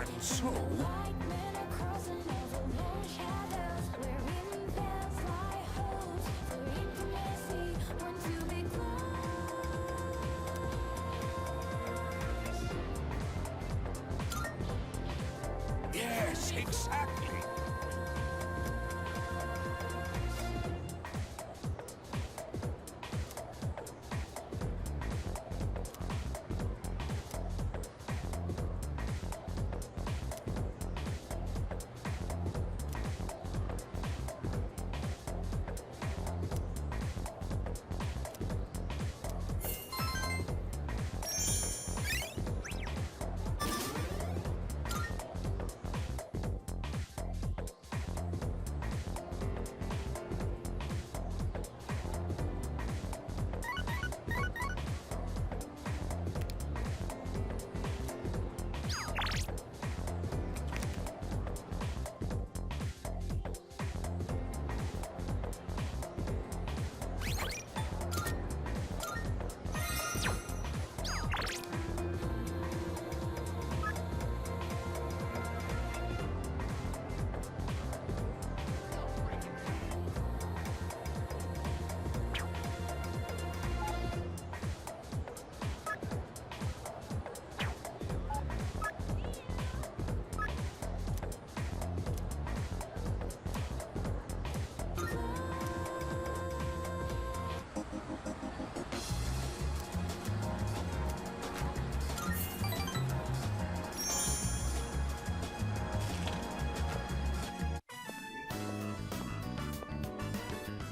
And so... Yes, exactly.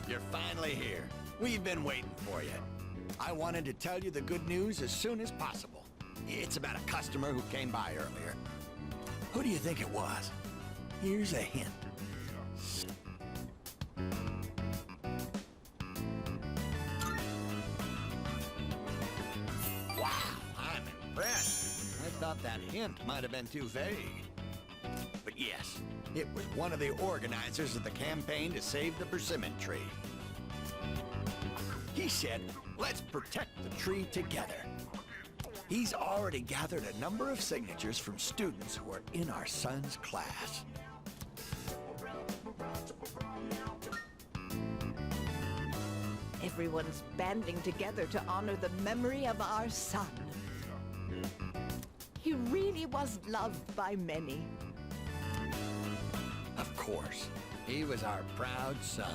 You're finally here. We've been waiting for you. I wanted to tell you the good news as soon as possible. It's about a customer who came by earlier. Who do you think it was? Here's a hint. Wow, I'm impressed. I thought that hint might have been too vague. But yes, it was one of the organizers of the campaign to save the persimmon tree. He said, let's protect the tree together. He's already gathered a number of signatures from students who are in our son's class. Everyone's banding together to honor the memory of our son. He really was loved by many. Of course, he was our proud son.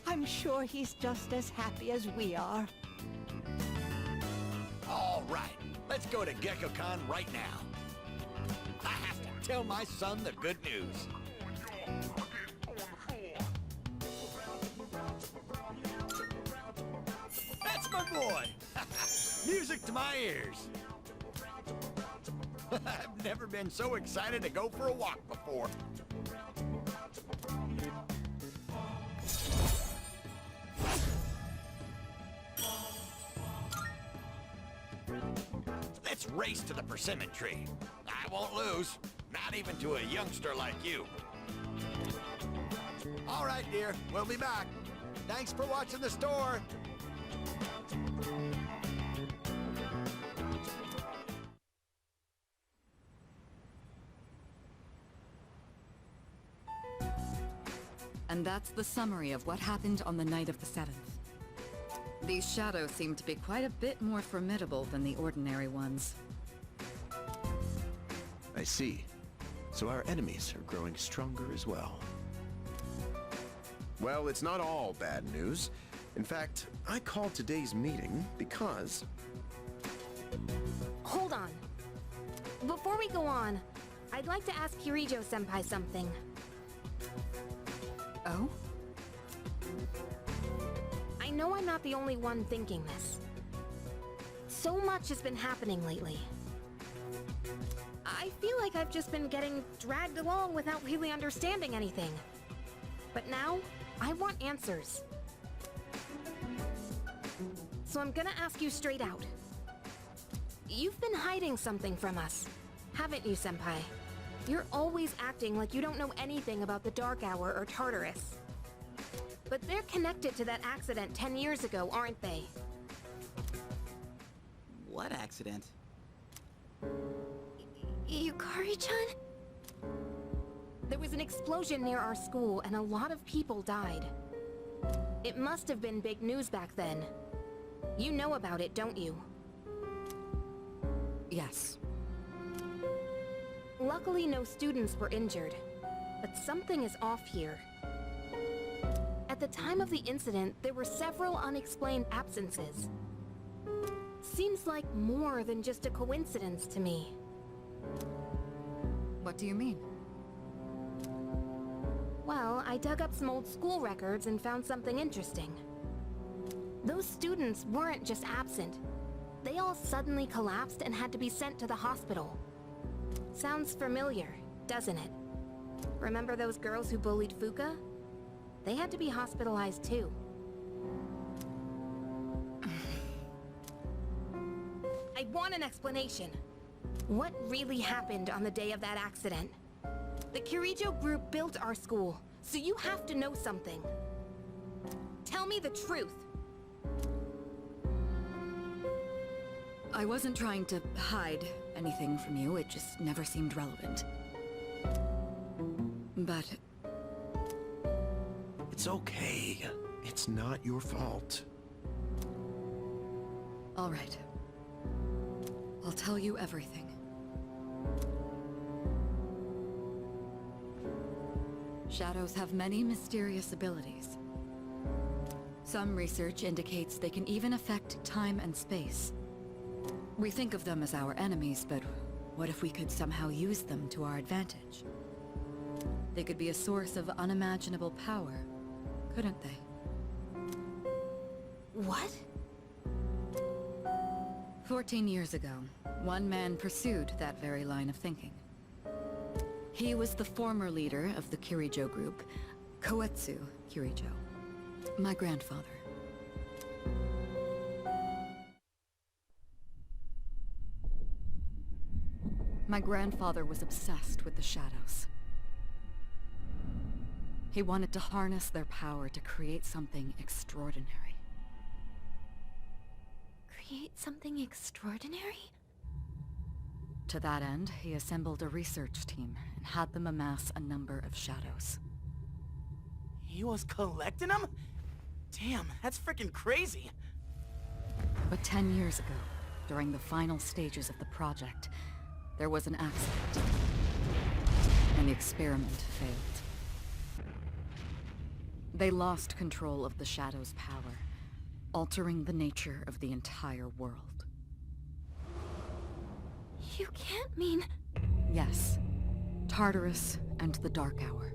I'm sure he's just as happy as we are. All right, let's go to GeckoCon right now. I have to tell my son the good news. That's my boy! Music to my ears. I've never been so excited to go for a walk before. Let's race to the persimmon tree. I won't lose, not even to a youngster like you. All right, dear, we'll be back. Thanks for watching the store. And that's the summary of what happened on the night of the 7th. These shadows seem to be quite a bit more formidable than the ordinary ones. I see. So our enemies are growing stronger as well. Well, it's not all bad news. In fact, I called today's meeting because... Hold on. Before we go on, I'd like to ask Kirijo-senpai something. Oh? I know I'm not the only one thinking this. So much has been happening lately. I feel like I've just been getting dragged along without really understanding anything. But now, I want answers. So I'm gonna ask you straight out. You've been hiding something from us, haven't you, Senpai? You're always acting like you don't know anything about the Dark Hour or Tartarus. But they're connected to that accident 10 years ago, aren't they? What accident? Yukari-chan? There was an explosion near our school and a lot of people died. It must have been big news back then. You know about it, don't you? Yes. Luckily, no students were injured. But something is off here. At the time of the incident, there were several unexplained absences. Seems like more than just a coincidence to me. What do you mean? Well, I dug up some old school records and found something interesting. Those students weren't just absent. They all suddenly collapsed and had to be sent to the hospital. Sounds familiar, doesn't it? Remember those girls who bullied Fuka? They had to be hospitalized too. I want an explanation. What really happened on the day of that accident? The Kirijo group built our school, so you have to know something. Tell me the truth. I wasn't trying to hide anything from you, it just never seemed relevant. But... It's okay. It's not your fault. all right. I'll tell you everything. Shadows have many mysterious abilities. Some research indicates they can even affect time and space. We think of them as our enemies, but what if we could somehow use them to our advantage? They could be a source of unimaginable power, couldn't they? What? 14 years ago, one man pursued that very line of thinking. He was the former leader of the Kirijo group, Koetsu Kirijo, my grandfather. My grandfather was obsessed with the shadows. He wanted to harness their power to create something extraordinary. Create something extraordinary? To that end, he assembled a research team and had them amass a number of shadows. He was collecting them? Damn, that's freaking crazy. But 10 years ago, during the final stages of the project, there was an accident, and the experiment failed. They lost control of the Shadow's power, altering the nature of the entire world. You can't mean... Yes, Tartarus and the Dark Hour.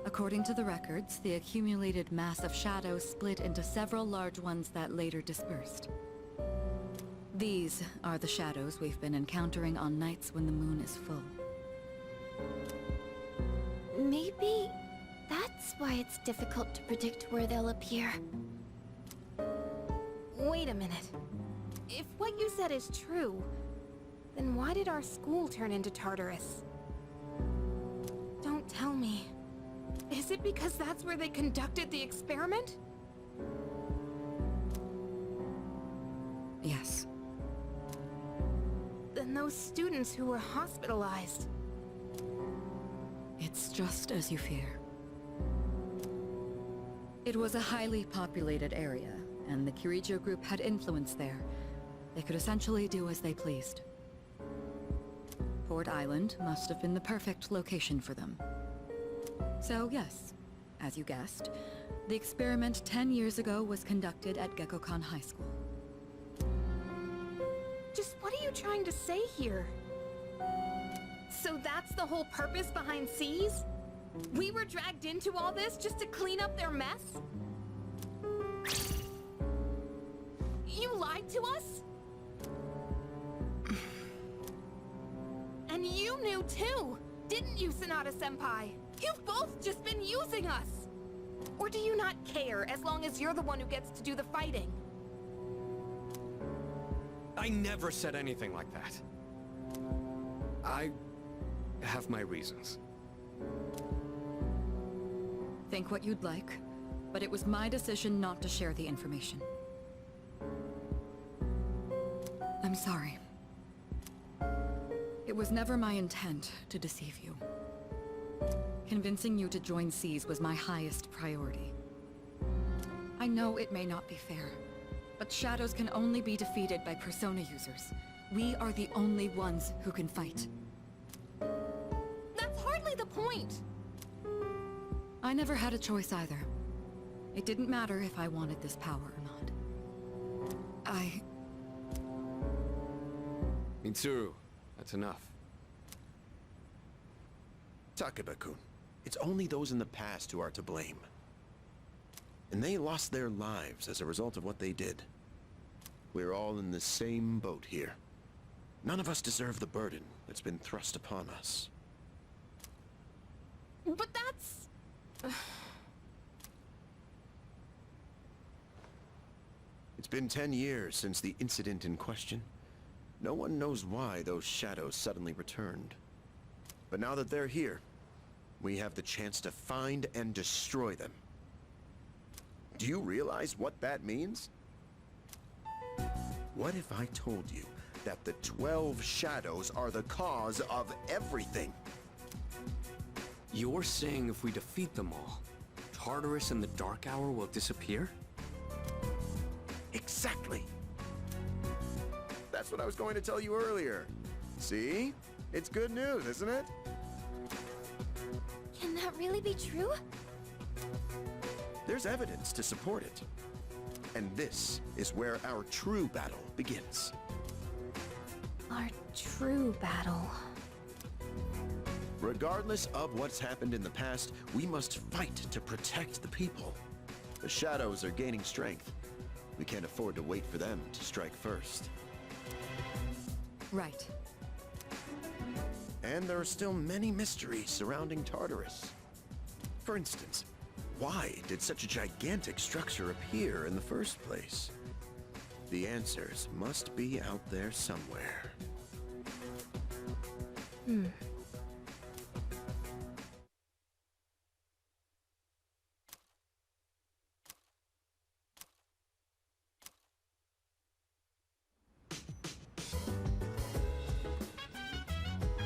According to the records, the accumulated mass of shadows split into several large ones that later dispersed. These are the shadows we've been encountering on nights when the moon is full. Maybe that's why it's difficult to predict where they'll appear. Wait a minute. If what you said is true, then why did our school turn into Tartarus? Don't tell me. Is it because that's where they conducted the experiment? Yes. Then those students who were hospitalized... It's just as you fear. It was a highly populated area, and the Kirijo group had influence there. They could essentially do as they pleased. Port Island must have been the perfect location for them. So yes, as you guessed, the experiment 10 years ago was conducted at Gekkokan High School. Just what are you trying to say here? So that's the whole purpose behind C's? We were dragged into all this just to clean up their mess? You lied to us? And you knew too, didn't you, Sanada-senpai? You've both just been using us! Or do you not care as long as you're the one who gets to do the fighting? I never said anything like that. I have my reasons. Think what you'd like, but it was my decision not to share the information. I'm sorry. It was never my intent to deceive you. Convincing you to join Seas was my highest priority. I know it may not be fair, but shadows can only be defeated by Persona users. We are the only ones who can fight. That's hardly the point! I never had a choice either. It didn't matter if I wanted this power or not. Mitsuru, that's enough. Takeba-kun, it's only those in the past who are to blame. And they lost their lives as a result of what they did. We're all in the same boat here. None of us deserve the burden that's been thrust upon us. But that's... It's been 10 years since the incident in question. No one knows why those shadows suddenly returned. But now that they're here, we have the chance to find and destroy them. Do you realize what that means? What if I told you that the 12 shadows are the cause of everything? You're saying if we defeat them all, Tartarus and the Dark Hour will disappear? Exactly. That's what I was going to tell you earlier. See? It's good news, isn't it? Can that really be true? There's evidence to support it. And this is where our true battle begins. Our true battle. Regardless of what's happened in the past, we must fight to protect the people. The shadows are gaining strength. We can't afford to wait for them to strike first. Right. And there are still many mysteries surrounding Tartarus. For instance, why did such a gigantic structure appear in the first place? The answers must be out there somewhere.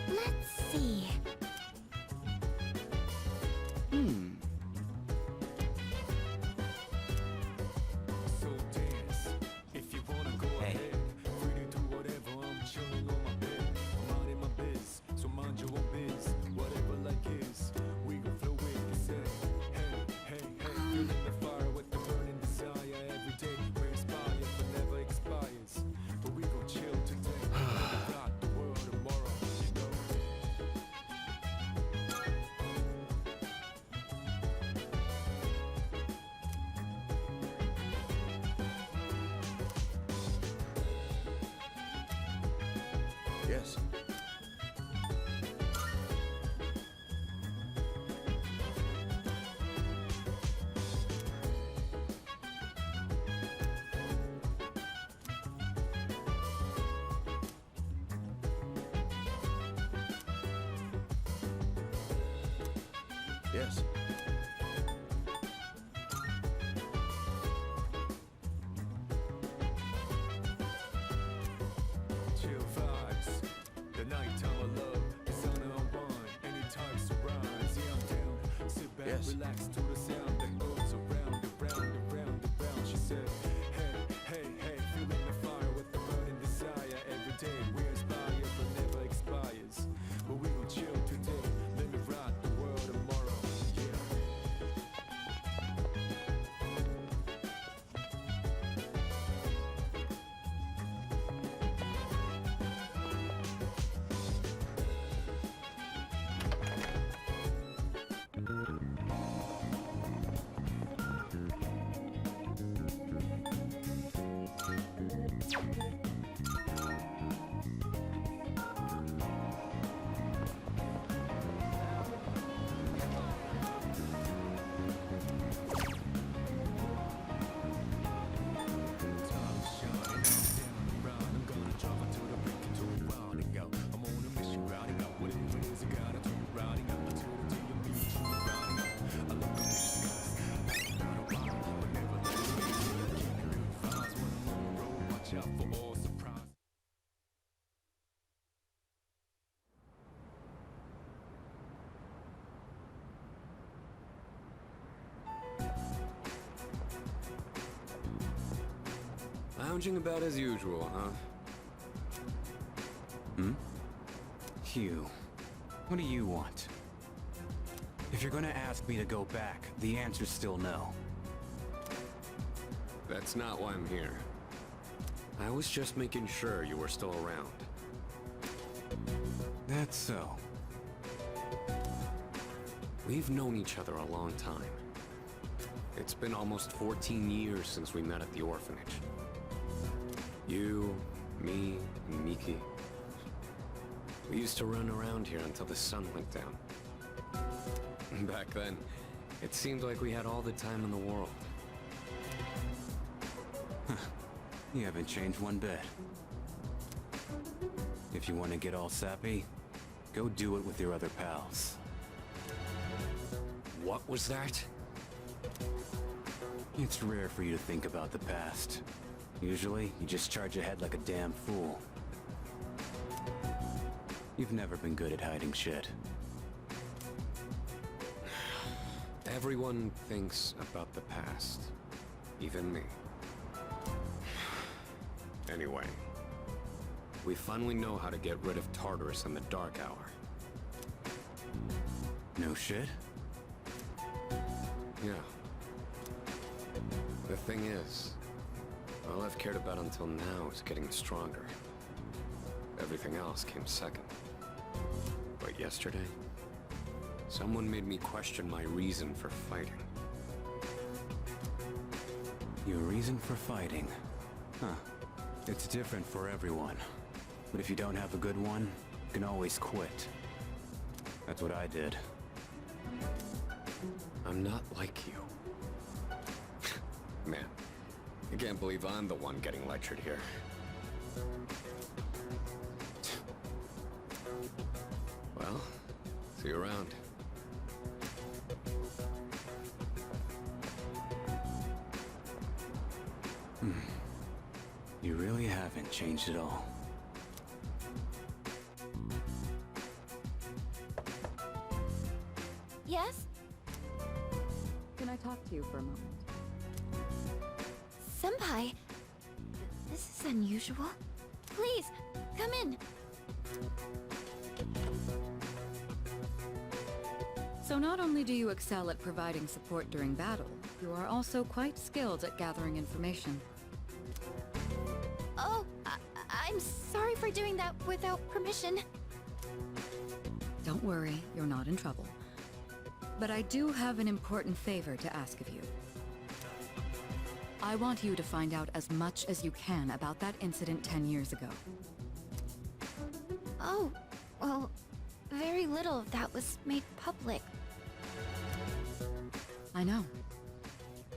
Let's see. So dance. If you wanna go ahead, free to do whatever. I'm chilling on my bed. I'm minding my biz, so mind your own biz. Whatever like is, we gon' flow with the set. Hey, hey, hey, feeling the fire with the burning desire every day. We inspire, but never expires. But we gon' chill today. Rock the world tomorrow, you know. Yes. Yes. Chill vibes. The nighttime of love is on and on. Any types of rhymes, yeah, I'm down. Sit back, Yes. relax to the sound that goes around and round and round and round. She said, hey, hey, hey, feeling the fire with the burning desire every day. We inspire, but never expires. But we gon' chill today. Let me rock the world tomorrow. Yeah. Lounging about as usual, huh? Hmm? Hugh, what do you want? If you're gonna ask me to go back, the answer's still no. That's not why I'm here. I was just making sure you were still around. That's so. We've known each other a long time. It's been almost 14 years since we met at the orphanage. You, me, and Miki. We used to run around here until the sun went down. Back then, it seemed like we had all the time in the world. You haven't changed one bit. If you want to get all sappy, go do it with your other pals. What was that? It's rare for you to think about the past. Usually, you just charge ahead like a damn fool. You've never been good at hiding shit. Everyone thinks about the past. Even me. Anyway, we finally know how to get rid of Tartarus in the Dark Hour. No shit? Yeah. The thing is, all I've cared about until now is getting stronger. Everything else came second. But yesterday, someone made me question my reason for fighting. Your reason for fighting? Huh. It's different for everyone. But if you don't have a good one, you can always quit. That's what I did. I'm not like you. Man, I can't believe I'm the one getting lectured here. Well, see you around. You really haven't changed at all. Yes? Can I talk to you for a moment? Senpai, this is unusual. Please, come in. So not only do you excel at providing support during battle, you are also quite skilled at gathering information. Oh, I'm sorry for doing that without permission. Don't worry, you're not in trouble. But I do have an important favor to ask of you. I want you to find out as much as you can about that incident 10 years ago. Oh, well, very little of that was made public. I know.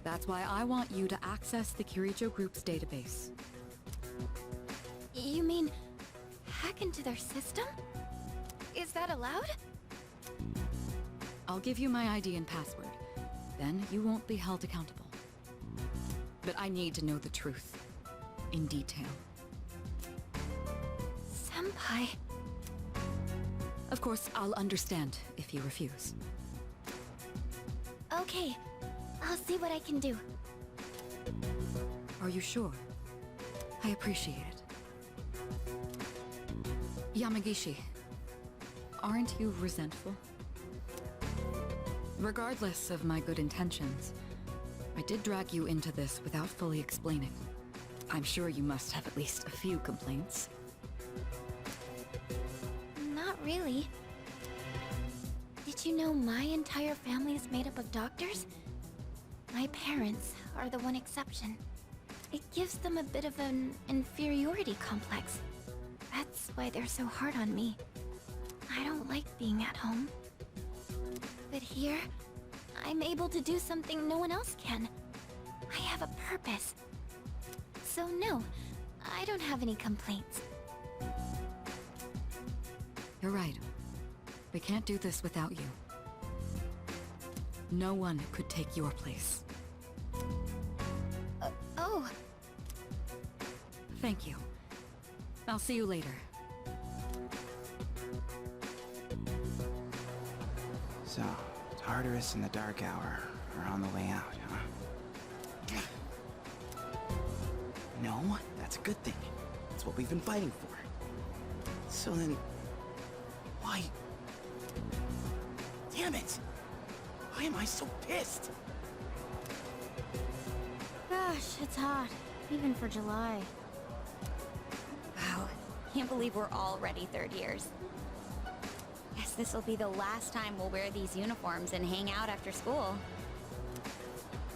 That's why I want you to access the Kirijo Group's database. You mean hack into their system? Is that allowed? I'll give you my ID and password. Then you won't be held accountable. But I need to know the truth. In detail. Senpai. Of course, I'll understand if you refuse. Okay, I'll see what I can do. Are you sure? I appreciate it. Yamagishi, aren't you resentful? Regardless of my good intentions, I did drag you into this without fully explaining. I'm sure you must have at least a few complaints. Not really. Did you know my entire family is made up of doctors? My parents are the one exception. It gives them a bit of an inferiority complex. That's why they're so hard on me. I don't like being at home. But here, I'm able to do something no one else can. I have a purpose. So no, I don't have any complaints. You're right. We can't do this without you. No one could take your place. Oh. Thank you. I'll see you later. So, Tartarus and the Dark Hour are on the way out, huh? No? That's a good thing. That's what we've been fighting for. So then... why... Damn it! Why am I so pissed? Gosh, it's hot. Even for July. Wow. Can't believe we're already third years. Guess this will be the last time we'll wear these uniforms and hang out after school.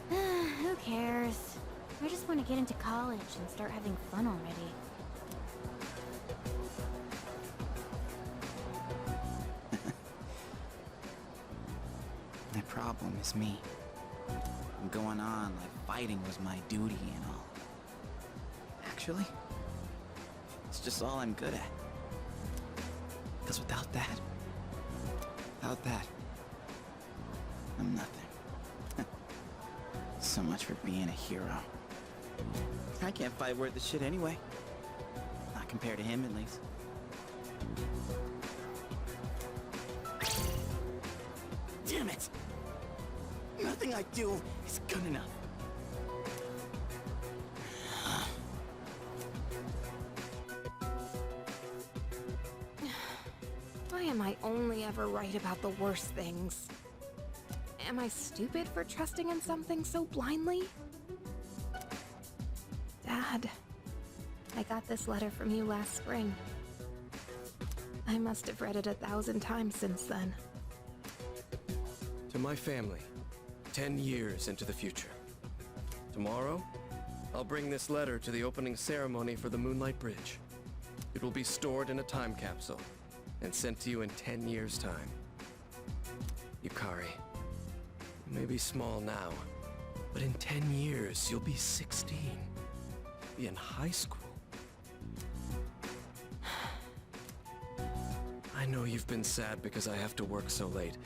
Who cares? I just want to get into college and start having fun already. My problem is me. I'm going on like fighting was my duty and all. Actually, it's just all I'm good at. Because without that, I'm nothing. So much for being a hero. I can't fight worth the shit anyway. Not compared to him, at least. Damn it! Nothing I do is good enough. Why am I only ever right about the worst things? Am I stupid for trusting in something so blindly? Dad, I got this letter from you last spring. I must have read it 1,000 times since then. To my family, 10 years into the future. Tomorrow, I'll bring this letter to the opening ceremony for the Moonlight Bridge. It will be stored in a time capsule and sent to you in 10 years' time. Yukari, you may be small now, but in 10 years, you'll be 16. Be in high school. I know you've been sad because I have to work so late,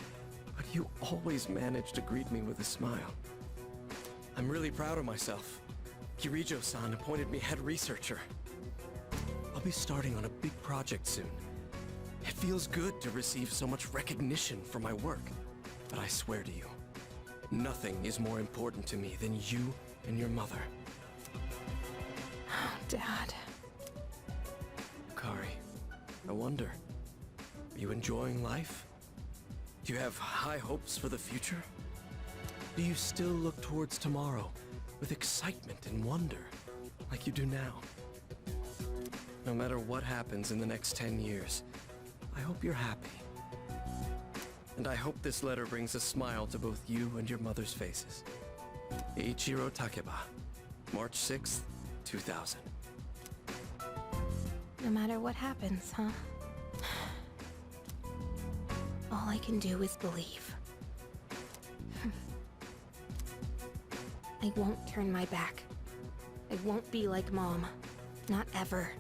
but you always manage to greet me with a smile. I'm really proud of myself. Kirijo-san appointed me head researcher. I'll be starting on a big project soon. It feels good to receive so much recognition for my work, but I swear to you, nothing is more important to me than you and your mother. Oh, Dad. Kari, I wonder, are you enjoying life? Do you have high hopes for the future? Do you still look towards tomorrow with excitement and wonder, like you do now? No matter what happens in the next 10 years, I hope you're happy. And I hope this letter brings a smile to both you and your mother's faces. Eiichiro Takeba, March 6th, 2000. No matter what happens, huh? All I can do is believe. I won't turn my back. I won't be like Mom. Not ever.